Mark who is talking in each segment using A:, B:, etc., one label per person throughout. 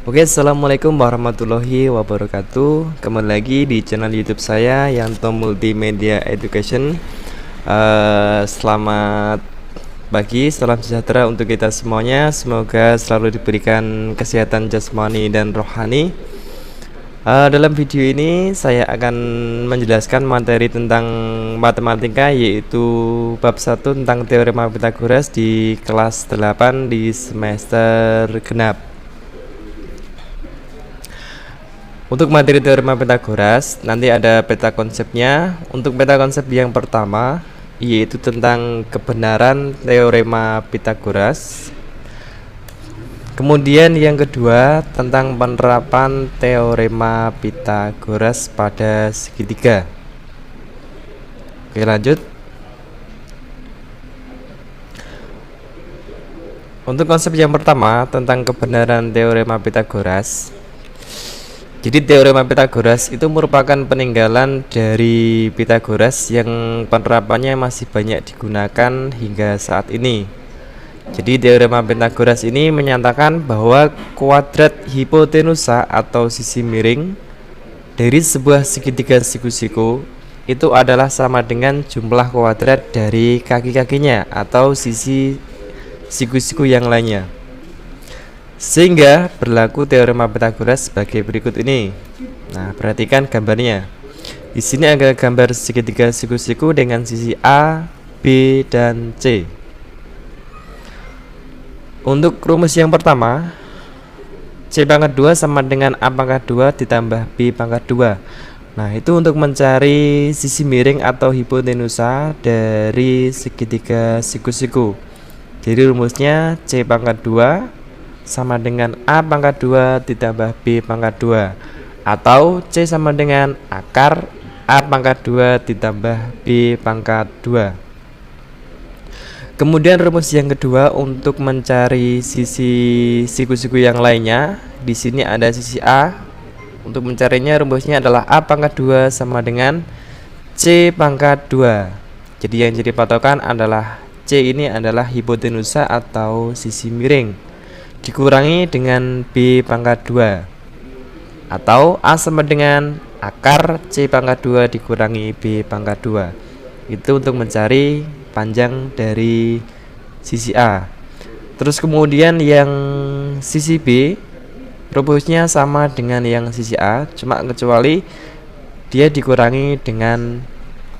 A: Oke, assalamualaikum warahmatullahi wabarakatuh. Kembali lagi di channel YouTube saya Yanto Multimedia Education. Selamat pagi, salam sejahtera untuk kita semuanya. Semoga selalu diberikan kesehatan jasmani dan rohani. Dalam video ini saya akan menjelaskan materi tentang matematika, yaitu bab 1 tentang teorema Pythagoras di kelas 8 di semester genap. Untuk materi teorema Pythagoras nanti ada peta konsepnya. Untuk peta konsep yang pertama yaitu tentang kebenaran teorema Pythagoras. Kemudian yang kedua tentang penerapan teorema Pythagoras pada segitiga. Oke, lanjut. Untuk konsep yang pertama tentang kebenaran teorema Pythagoras. Jadi teorema Pythagoras itu merupakan peninggalan dari Pythagoras yang penerapannya masih banyak digunakan hingga saat ini. Jadi teorema Pythagoras ini menyatakan bahwa kuadrat hipotenusa atau sisi miring dari sebuah segitiga siku-siku itu adalah sama dengan jumlah kuadrat dari kaki-kakinya atau sisi siku-siku yang lainnya. Sehingga berlaku teorema Pythagoras sebagai berikut ini. Nah, perhatikan gambarnya. Di sini ada gambar segitiga siku-siku dengan sisi A, B, dan C. Untuk rumus yang pertama, C pangkat 2 sama dengan A pangkat 2 ditambah B pangkat 2. Nah, itu untuk mencari sisi miring atau hipotenusa dari segitiga siku-siku. Jadi rumusnya C pangkat 2 sama dengan A pangkat 2 ditambah B pangkat 2, atau C sama dengan akar A pangkat 2 ditambah B pangkat 2. Kemudian rumus yang kedua untuk mencari sisi siku-siku yang lainnya. Di sini ada sisi A. Untuk mencarinya rumusnya adalah A pangkat 2 sama dengan C pangkat 2. Jadi yang jadi patokan adalah C ini adalah hipotenusa atau sisi miring dikurangi dengan B pangkat 2, atau A sama dengan akar C pangkat 2 dikurangi B pangkat 2. Itu untuk mencari panjang dari sisi A. Terus kemudian yang sisi B rumusnya sama dengan yang sisi A, cuma kecuali dia dikurangi dengan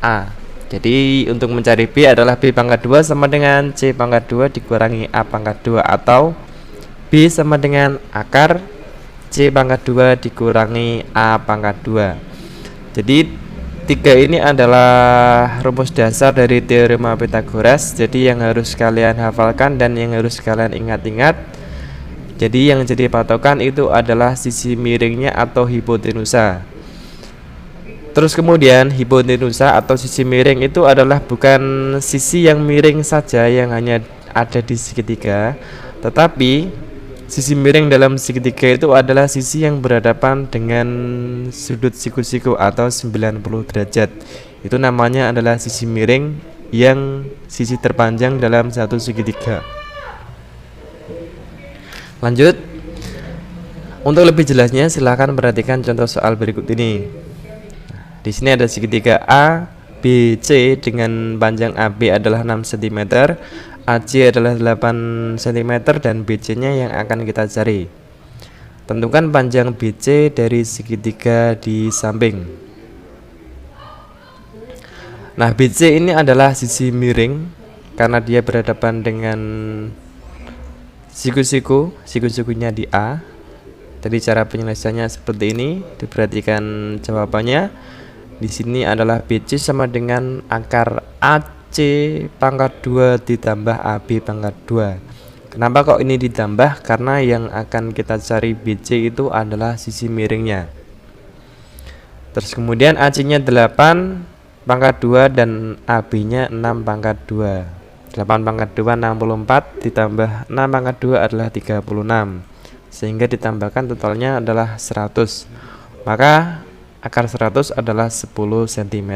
A: A. Jadi untuk mencari B adalah B pangkat 2 sama dengan C pangkat 2 dikurangi A pangkat 2, atau B sama dengan akar C pangkat 2 dikurangi A pangkat 2. Jadi tiga ini adalah rumus dasar dari teorema Pythagoras. Jadi yang harus kalian hafalkan dan yang harus kalian ingat-ingat. Jadi yang jadi patokan itu adalah sisi miringnya atau hipotenusa. Terus kemudian hipotenusa atau sisi miring itu adalah bukan sisi yang miring saja yang hanya ada di segitiga, tetapi sisi miring dalam segitiga itu adalah sisi yang berhadapan dengan sudut siku-siku atau 90 derajat. Itu namanya adalah sisi miring yang sisi terpanjang dalam satu segitiga. Lanjut. Untuk lebih jelasnya silahkan perhatikan contoh soal berikut ini. Di sini ada segitiga A, B, C dengan panjang AB adalah 6 cm. AC adalah 8 cm dan BC nya yang akan kita cari. Tentukan panjang BC dari segitiga di samping. Nah, BC ini adalah sisi miring karena dia berhadapan dengan siku-sikunya di A. Jadi cara penyelesaiannya seperti ini. Diperhatikan jawabannya. Di sini adalah BC sama dengan akar AC pangkat 2 ditambah AB pangkat 2. Kenapa kok ini ditambah? Karena yang akan kita cari BC itu adalah sisi miringnya. Terus kemudian AC nya 8 pangkat 2 dan AB nya 6 pangkat 2. 8 pangkat 2 64 ditambah 6 pangkat 2 adalah 36, sehingga ditambahkan totalnya adalah 100. Maka akar 100 adalah 10 cm.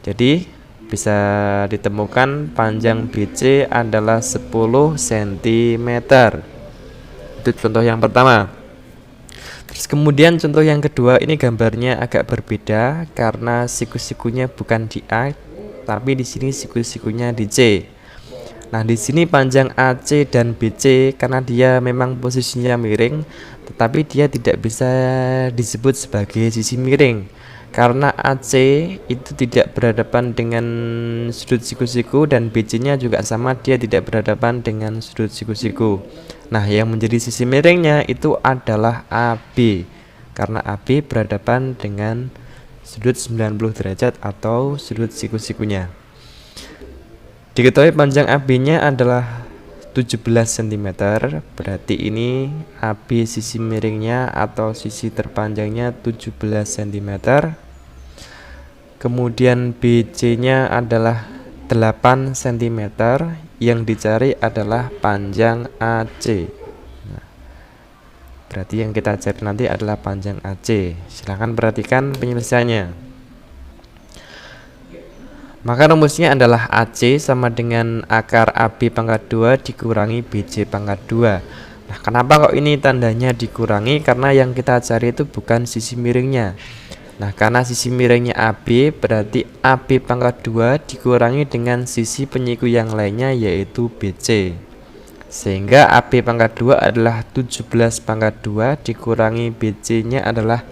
A: Jadi bisa ditemukan panjang BC adalah 10 cm. Itu contoh yang pertama. Terus kemudian contoh yang kedua, ini gambarnya agak berbeda karena siku-sikunya bukan di A, tapi di sini siku-sikunya di C. Nah, di sini panjang AC dan BC karena dia memang posisinya miring, tetapi dia tidak bisa disebut sebagai sisi miring karena AC itu tidak berhadapan dengan sudut siku-siku dan BC-nya juga sama, dia tidak berhadapan dengan sudut siku-siku. Nah, yang menjadi sisi miringnya itu adalah AB karena AB berhadapan dengan sudut 90 derajat atau sudut siku-sikunya. Diketahui panjang AB-nya adalah 17 cm, berarti ini AB sisi miringnya atau sisi terpanjangnya 17 cm. Kemudian BC-nya adalah 8 cm, yang dicari adalah panjang AC. Nah, berarti yang kita cari nanti adalah panjang AC. Silahkan perhatikan penyelesaiannya. Maka rumusnya adalah AC sama dengan akar AB pangkat 2 dikurangi BC pangkat 2. Nah, kenapa kok ini tandanya dikurangi? Karena yang kita cari itu bukan sisi miringnya. Nah, karena sisi miringnya AB, berarti AB pangkat 2 dikurangi dengan sisi penyiku yang lainnya yaitu BC. Sehingga AB pangkat 2 adalah 17 pangkat 2 dikurangi BC-nya adalah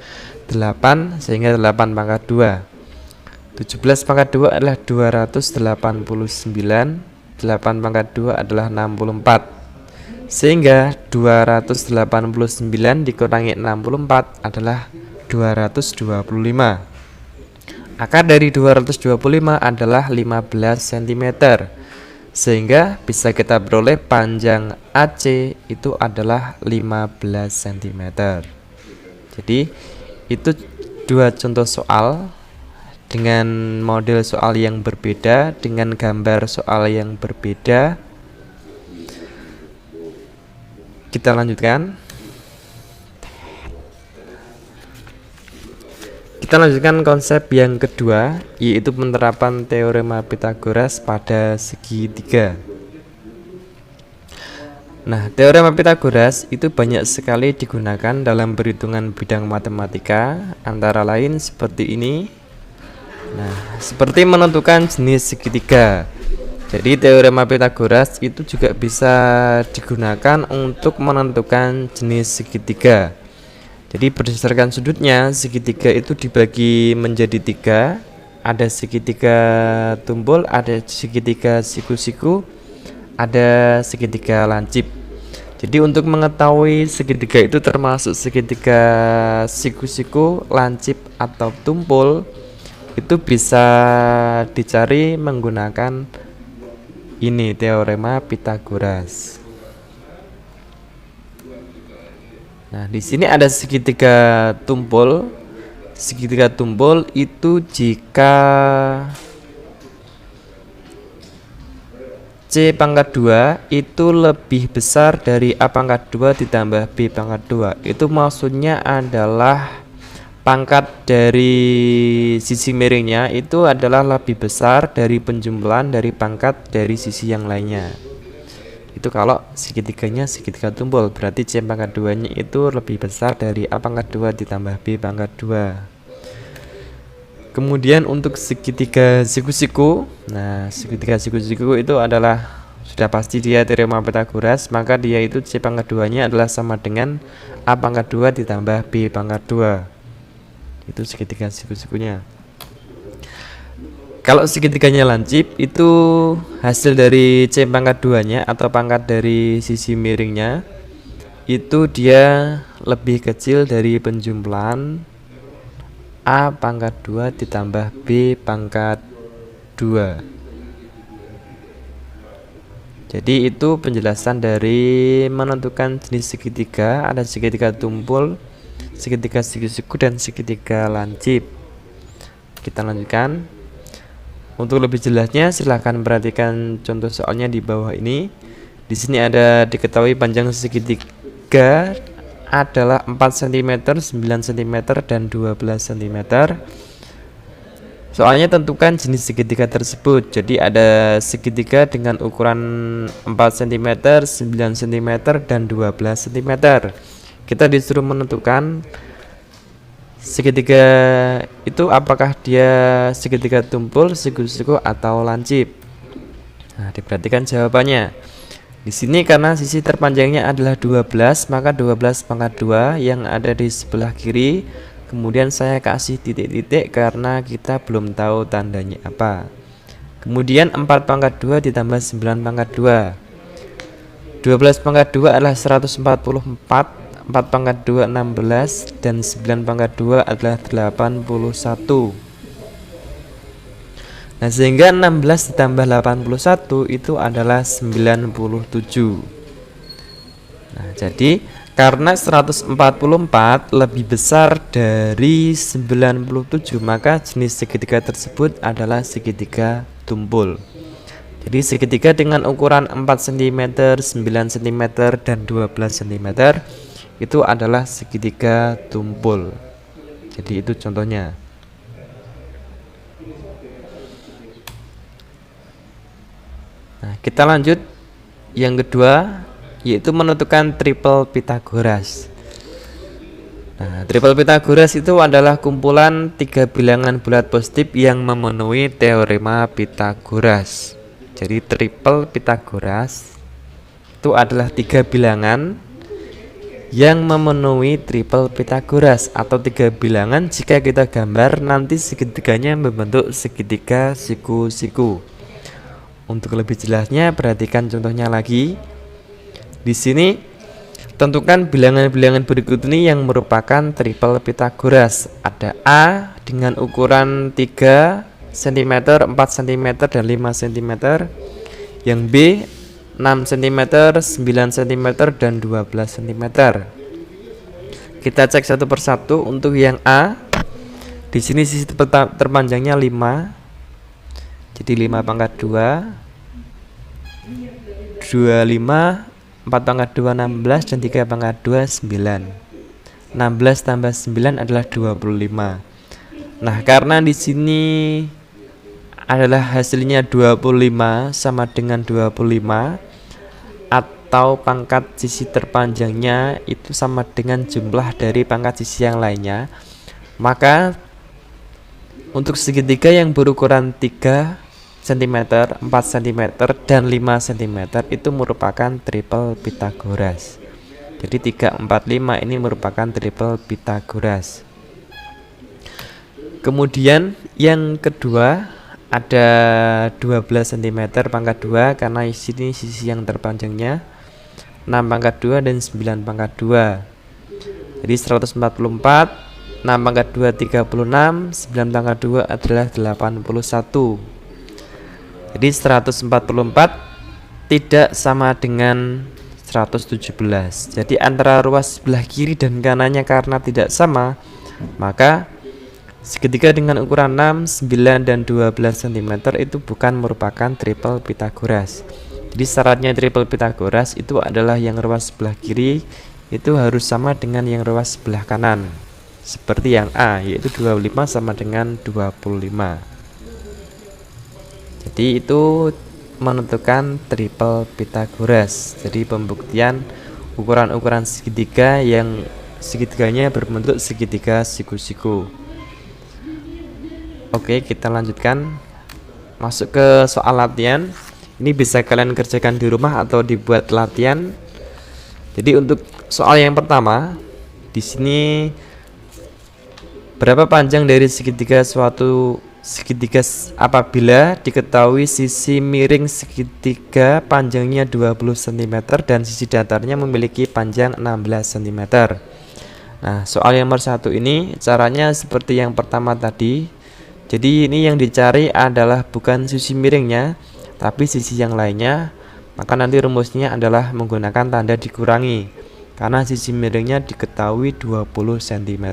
A: 8, sehingga 8 pangkat 2. 17 pangkat 2 adalah 289, 8 pangkat 2 adalah 64. Sehingga 289 dikurangi 64 adalah 225. Akar dari 225 adalah 15 cm. Sehingga bisa kita peroleh panjang AC itu adalah 15 cm. Jadi itu dua contoh soal dengan model soal yang berbeda, dengan gambar soal yang berbeda. Kita lanjutkan. Kita lanjutkan konsep yang kedua, yaitu penerapan teorema Pythagoras pada segitiga. Nah, teorema Pythagoras itu banyak sekali digunakan dalam perhitungan bidang matematika, antara lain seperti ini. Nah, seperti menentukan jenis segitiga. Jadi teorema Pythagoras itu juga bisa digunakan untuk menentukan jenis segitiga. Jadi berdasarkan sudutnya, segitiga itu dibagi menjadi 3. Ada segitiga tumpul, ada segitiga siku-siku, ada segitiga lancip. Jadi untuk mengetahui segitiga itu termasuk segitiga siku-siku, lancip atau tumpul, itu bisa dicari menggunakan ini teorema Pythagoras. Nah, di sini ada segitiga tumpul. Segitiga tumpul itu jika C pangkat 2 itu lebih besar dari A pangkat 2 ditambah B pangkat 2. Itu maksudnya adalah pangkat dari sisi miringnya itu adalah lebih besar dari penjumlahan dari pangkat dari sisi yang lainnya. Itu kalau segitiganya segitiga tumpul, berarti C pangkat 2 nya itu lebih besar dari A pangkat 2 ditambah B pangkat 2. Kemudian untuk segitiga siku-siku, nah segitiga siku-siku itu adalah sudah pasti dia teorema Pythagoras, maka dia itu C pangkat 2 nya adalah sama dengan A pangkat 2 ditambah B pangkat 2. Itu segitiga siku-sikunya. Kalau segitiganya lancip, itu hasil dari C pangkat 2 nya atau pangkat dari sisi miringnya, itu dia lebih kecil dari penjumlahan A pangkat 2 ditambah B pangkat 2. Jadi itu penjelasan dari menentukan jenis segitiga. Ada segitiga tumpul, segitiga siku-siku, dan segitiga lancip. Kita lanjutkan. Untuk lebih jelasnya silahkan perhatikan contoh soalnya di bawah ini. Di sini ada diketahui panjang segitiga adalah 4 cm, 9 cm, dan 12 cm. Soalnya tentukan jenis segitiga tersebut. Jadi ada segitiga dengan ukuran 4 cm, 9 cm, dan 12 cm. kita disuruh menentukan segitiga itu apakah dia segitiga tumpul, siku-siku atau lancip. Nah, diperhatikan jawabannya. Di sini karena sisi terpanjangnya adalah 12, maka 12 pangkat 2 yang ada di sebelah kiri. Kemudian saya kasih titik-titik karena kita belum tahu tandanya apa. Kemudian 4 pangkat 2 ditambah 9 pangkat 2. 12 pangkat 2 adalah 144. 4 pangkat 2 16 dan 9 pangkat 2 adalah 81. Nah, sehingga 16 ditambah 81 itu adalah 97. Nah, jadi karena 144 lebih besar dari 97, maka jenis segitiga tersebut adalah segitiga tumpul. Jadi segitiga dengan ukuran 4 cm, 9 cm, dan 12 cm itu adalah segitiga tumpul. Jadi itu contohnya. Nah, kita lanjut yang kedua, yaitu menentukan triple Pythagoras. Nah, triple Pythagoras itu adalah kumpulan 3 bilangan bulat positif yang memenuhi teorema Pythagoras. Jadi triple Pythagoras itu adalah 3 bilangan yang memenuhi triple Pythagoras, atau 3 bilangan jika kita gambar nanti segitiganya membentuk segitiga siku-siku. Untuk lebih jelasnya perhatikan contohnya lagi. Di sini tentukan bilangan-bilangan berikut ini yang merupakan triple Pythagoras. Ada A dengan ukuran 3 cm, 4 cm, dan 5 cm. Yang B 6 cm, 9 cm, dan 12 cm. Kita cek satu persatu. Untuk yang A, di sini sisi terpanjangnya 5. Jadi 5 pangkat 2 25, 4 pangkat 2 16, dan 3 pangkat 2 9. 16 tambah 9 adalah 25. Nah, karena di sini adalah hasilnya 25 sama dengan 25, atau pangkat sisi terpanjangnya itu sama dengan jumlah dari pangkat sisi yang lainnya, maka untuk segitiga yang berukuran 3 cm, 4 cm, dan 5 cm itu merupakan triple Pythagoras. Jadi 3, 4, 5 ini merupakan triple Pythagoras. Kemudian yang kedua ada 12 cm pangkat 2, karena di sini sisi yang terpanjangnya 6 pangkat 2 dan 9 pangkat 2. Jadi 144, 6 pangkat 2 36, 9 pangkat 2 adalah 81. Jadi 144 tidak sama dengan 117. Jadi antara ruas sebelah kiri dan kanannya karena tidak sama, maka segitiga dengan ukuran 6, 9, dan 12 cm itu bukan merupakan triple Pythagoras. Jadi syaratnya triple Pythagoras itu adalah yang ruas sebelah kiri itu harus sama dengan yang ruas sebelah kanan. Seperti yang A, yaitu 25 sama dengan 25. Jadi itu menentukan triple Pythagoras. Jadi pembuktian ukuran-ukuran segitiga yang segitiganya berbentuk segitiga siku-siku. Oke, kita lanjutkan masuk ke soal latihan. Ini bisa kalian kerjakan di rumah atau dibuat latihan. Jadi untuk soal yang pertama, di sini berapa panjang dari segitiga suatu segitiga apabila diketahui sisi miring segitiga panjangnya 20 cm dan sisi datarnya memiliki panjang 16 cm. Nah, soal yang nomor 1 ini caranya seperti yang pertama tadi. Jadi ini yang dicari adalah bukan sisi miringnya, tapi sisi yang lainnya. Maka nanti rumusnya adalah menggunakan tanda dikurangi, karena sisi miringnya diketahui 20 cm.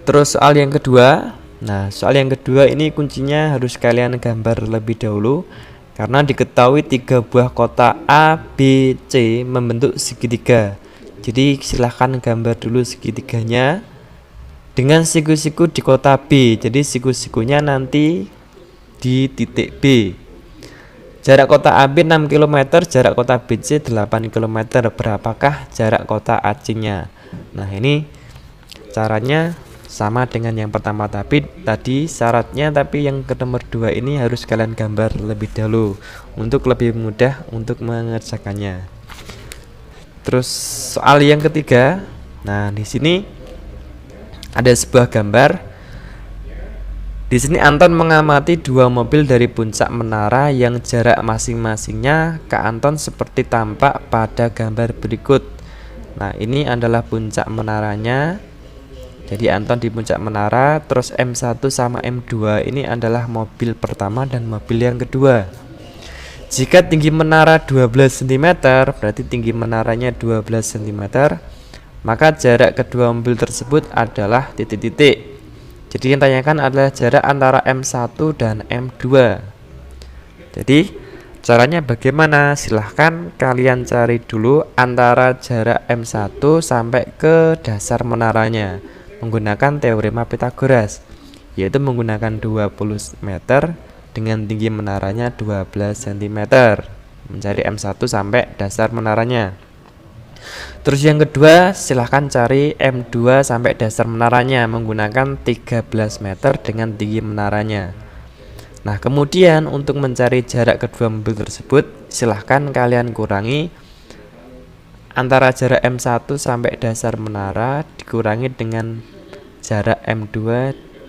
A: Terus soal yang kedua. Nah, soal yang kedua ini kuncinya harus kalian gambar lebih dahulu, karena diketahui 3 buah kotak A, B, C membentuk segitiga. Jadi silahkan gambar dulu segitiganya dengan siku-siku di kota B. Jadi siku-sikunya nanti di titik B. Jarak kota A B 6 km, jarak kota B C 8 km. Berapakah jarak kota A C-nya? Nah, ini caranya sama dengan yang pertama, tapi tadi syaratnya, tapi yang ke nomor 2 ini harus kalian gambar lebih dahulu untuk lebih mudah untuk mengerjakannya. Terus soal yang ketiga. Nah, di sini ada sebuah gambar. Di sini Anton mengamati dua mobil dari puncak menara yang jarak masing-masingnya ke Anton seperti tampak pada gambar berikut. Nah, ini adalah puncak menaranya. Jadi Anton di puncak menara, terus M1 sama M2 ini adalah mobil pertama dan mobil yang kedua. Jika tinggi menara 12 cm, berarti tinggi menaranya 12 cm, maka jarak kedua mobil tersebut adalah titik-titik. Jadi yang ditanyakan adalah jarak antara M1 dan M2. Jadi caranya bagaimana? Silahkan kalian cari dulu antara jarak M1 sampai ke dasar menaranya menggunakan teorema Pythagoras, yaitu menggunakan 20 meter dengan tinggi menaranya 12 cm, mencari M1 sampai dasar menaranya. Terus yang kedua, silahkan cari M2 sampai dasar menaranya menggunakan 13 meter dengan tinggi menaranya. Nah, kemudian untuk mencari jarak kedua mobil tersebut, silahkan kalian kurangi antara jarak M1 sampai dasar menara dikurangi dengan jarak M2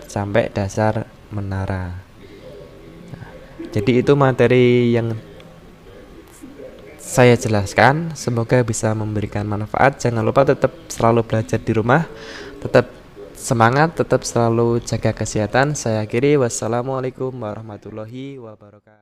A: sampai dasar menara. Nah, jadi itu materi yang saya jelaskan, semoga bisa memberikan manfaat. Jangan lupa tetap selalu belajar di rumah, tetap semangat, tetap selalu jaga kesehatan. Saya akhiri, wassalamualaikum warahmatullahi wabarakatuh.